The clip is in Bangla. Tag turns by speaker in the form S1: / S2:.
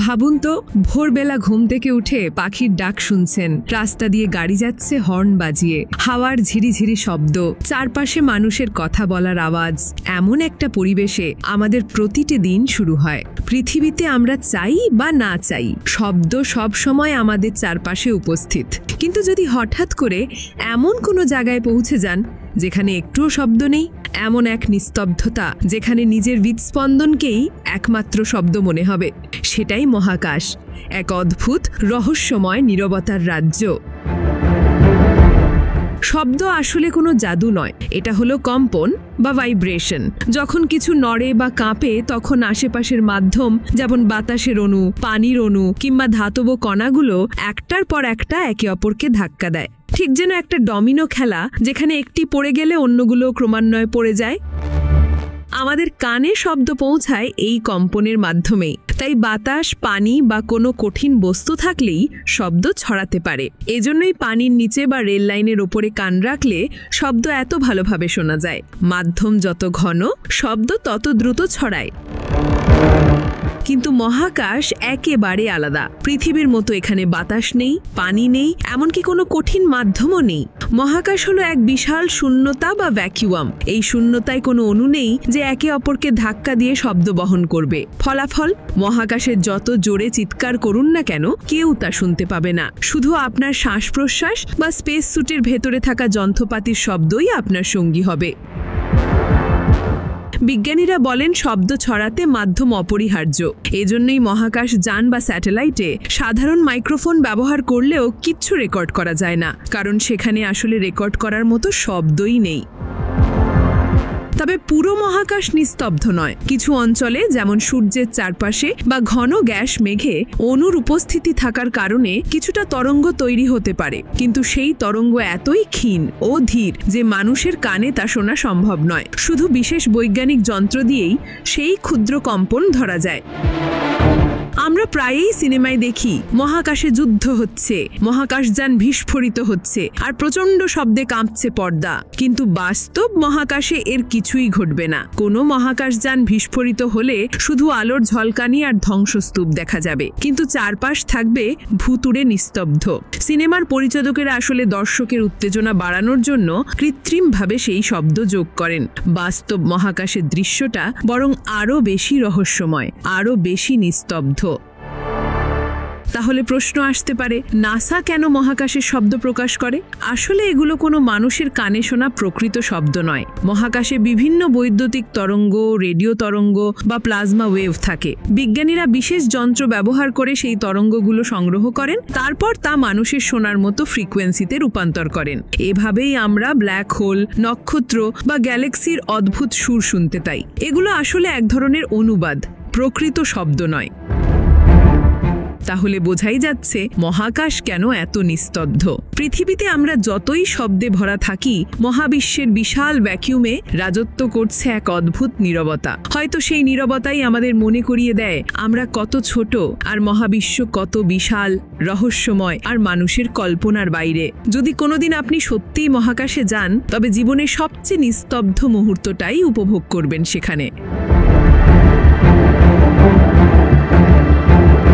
S1: ভাবুন তো, ভোরবেলা ঘুম থেকে উঠে পাখির ডাক শুনছেন, রাস্তা দিয়ে গাড়ি যাচ্ছে হর্ন বাজিয়ে, হাওয়ার ঝিরিঝিরি শব্দ, চারপাশে মানুষের কথা বলার আওয়াজ। এমন একটা পরিবেশে আমাদের প্রতিটি দিন শুরু হয়। পৃথিবীতে আমরা চাই বা না চাই, শব্দ সব সময় আমাদের চারপাশে উপস্থিত। কিন্তু যদি হঠাৎ করে এমন কোনো জায়গায় পৌঁছে যান যেখানে একটুও শব্দ নেই, এমন এক নিস্তব্ধতা যেখানে নিজের হৃদস্পন্দনকেই একমাত্র শব্দ মনে হবে, সেটাই মহাকাশ, এক অদ্ভুত রহস্যময় নীরবতার রাজ্য। শব্দ আসলে কোনো জাদু নয়, এটা হলো কম্পন বা ভাইব্রেশন। যখন কিছু নড়ে বা কাঁপে তখন আশেপাশের মাধ্যম, যেমন বাতাসের অণু, পানির অণু কিংবা ধাতব কণাগুলো একটার পর একটা একে অপরকে ধাক্কা দেয়। ঠিক যেন একটা ডমিনো খেলা, যেখানে একটি পড়ে গেলে অন্যগুলো ক্রমান্বয়ে পড়ে যায়। আমাদের কানে শব্দ পৌঁছায় এই কম্পনের মাধ্যমেই। তাই বাতাস, পানি বা কোনো কঠিন বস্তু থাকলেই শব্দ ছড়াতে পারে। এজন্যই পানির নিচে বা রেল লাইনের ওপরে কান রাখলে শব্দ এত ভালোভাবে শোনা যায়। মাধ্যম যত ঘন, শব্দ তত দ্রুত ছড়ায়। কিন্তু মহাকাশ একেবারে আলাদা। পৃথিবীর মতো এখানে বাতাস নেই, পানি নেই, এমনকি কোনো কঠিন মাধ্যমও নেই। মহাকাশ হলো এক বিশাল শূন্যতা বা ভ্যাকুয়াম। এই শূন্যতায় কোনো অণু নেই যে একে অপরকে ধাক্কা দিয়ে শব্দ বহন করবে। ফলাফল, মহাকাশে যত জোরে চিৎকার করুন না কেন, কেউ তা শুনতে পাবে না। শুধু আপনার শ্বাস প্রশ্বাস বা স্পেস স্যুটের ভেতরে থাকা যন্ত্রপাতির শব্দই আপনার সঙ্গী হবে। বিজ্ঞানীরা বলেন শব্দ ছড়াতে মাধ্যম অপরিহার্য। এজন্যই মহাকাশ যান বা স্যাটেলাইটে সাধারণ মাইক্রোফোন ব্যবহার করলেও কিচ্ছু রেকর্ড করা যায় না, কারণ সেখানে আসলে রেকর্ড করার মতো শব্দই নেই। তবে পুরো মহাকাশ নিস্তব্ধ নয়। কিছু অঞ্চলে, যেমন সূর্যের চারপাশে বা ঘন গ্যাস মেঘে, অণুর উপস্থিতি থাকার কারণে কিছুটা তরঙ্গ তৈরি হতে পারে। কিন্তু সেই তরঙ্গ এতই ক্ষীণ ও ধীর যে মানুষের কানে তা শোনা সম্ভব নয়। শুধু বিশেষ বৈজ্ঞানিক যন্ত্র দিয়েই সেই ক্ষুদ্র কম্পন ধরা যায়। আমরা প্রায়ই সিনেমায় দেখি মহাকাশে যুদ্ধ হচ্ছে, মহাকাশযান বিস্ফোরিত হচ্ছে আর প্রচণ্ড শব্দে কাঁপছে পর্দা। কিন্তু বাস্তব মহাকাশে এর কিছুই ঘটবে না। কোনো মহাকাশযান বিস্ফোরিত হলে শুধু আলোর ঝলকানি আর ধ্বংসস্তূপ দেখা যাবে, কিন্তু চারপাশ থাকবে ভুতুড়ে নিস্তব্ধ। সিনেমার পরিচালকেরা আসলে দর্শকের উত্তেজনা বাড়ানোর জন্য কৃত্রিমভাবে সেই শব্দ যোগ করেন। বাস্তব মহাকাশের দৃশ্যটা বরং আরও বেশি রহস্যময়, আরও বেশি নিস্তব্ধ। তাহলে প্রশ্ন আসতে পারে, নাসা কেন মহাকাশের শব্দ প্রকাশ করে? আসলে এগুলো কোনো মানুষের কানে শোনা প্রকৃত শব্দ নয়। মহাকাশে বিভিন্ন বৈদ্যুতিক তরঙ্গ, রেডিও তরঙ্গ বা প্লাজমা ওয়েভ থাকে। বিজ্ঞানীরা বিশেষ যন্ত্র ব্যবহার করে সেই তরঙ্গগুলো সংগ্রহ করেন, তারপর তা মানুষের শোনার মতো ফ্রিকোয়েন্সিতে রূপান্তর করেন। এভাবেই আমরা ব্ল্যাক হোল, নক্ষত্র বা গ্যালাক্সির অদ্ভুত সুর শুনতে পাই। এগুলো আসলে এক ধরনের অনুবাদ, প্রকৃত শব্দ নয়। তাহলে বোঝাই যাচ্ছে মহাকাশ কেন এত নিস্তব্ধ। পৃথিবীতে আমরা যতই শব্দে ভরা থাকি, মহাবিশ্বের বিশাল ভ্যাকিউমে রাজত্ব করছে এক অদ্ভুত নীরবতা। হয়তো সেই নীরবতাই আমাদের মনে করিয়ে দেয় আমরা কত ছোট, আর মহাবিশ্ব কত বিশাল, রহস্যময় আর মানুষের কল্পনার বাইরে। যদি কোনোদিন আপনি সত্যিই মহাকাশে যান, তবে জীবনের সবচেয়ে নিস্তব্ধ মুহূর্তটাই উপভোগ করবেন সেখানে।